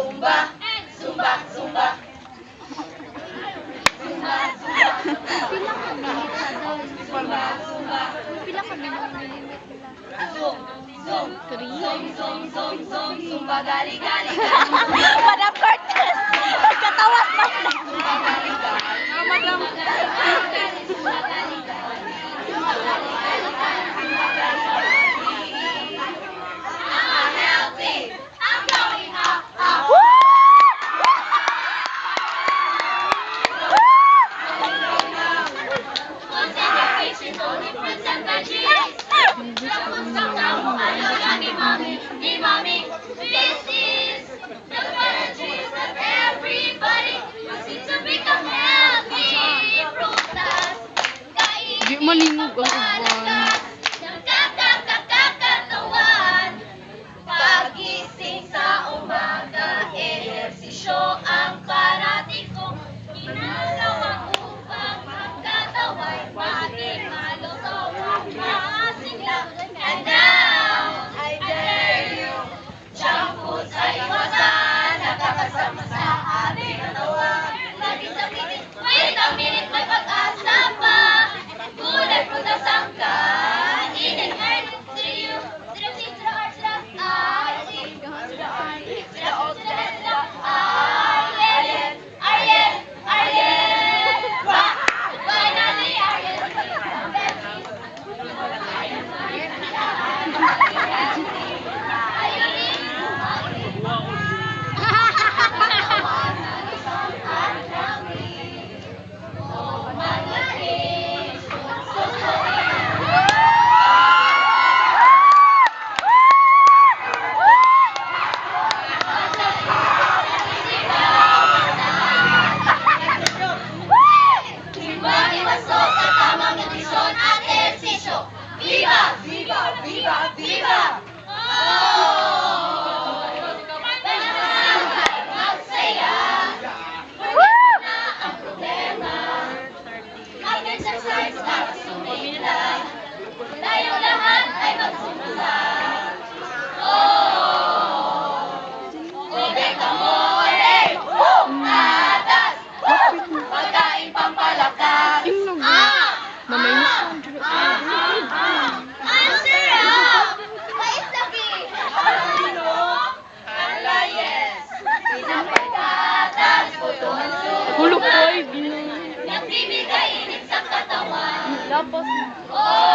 Zumba, Zumba, Zumba. Zumba, Zumba. Pila ka minute na doon? Zumba, Zumba. Pila ka minute nila? Zoom, zoom. Three? Zoom, zoom, zoom, zoom. Zumba, gali, gali, Madam Cortez! Magkatawas na na! Madam. I'm healthy. I'm going up, up. Concentration, only fruits and veggies. Mommy, mommy, this is the strategies that everybody must eat to become healthy. Prutas, kainin Di malingog ang palakas ng kakakatawan. Pagising sa umaga, ehersisyo ang parati kong ginagawa upang ang katawan maging malusog at masigla. And now, I dare you, junk foods ay iwasan, nakakasama sa ating katawan. Lagi sa pilit, wait a minute, may pag-asa pa. Gulay, prutas ang kainin. Viva! Viva! Viva! Viva! Oh! Magsaya! Wala na ang problema. Mag-exercise para sumila. Tayo lahat ay magsumula. Oh! Ubek ka mole! Atas! Pagkain pampalakas! Mamay na Ang sarap! Mais lagi! Ala, yes! Isang pagkatas, putong suko. Hulog ko ay Nagbibigay init sa katawan. Lapos. Oh!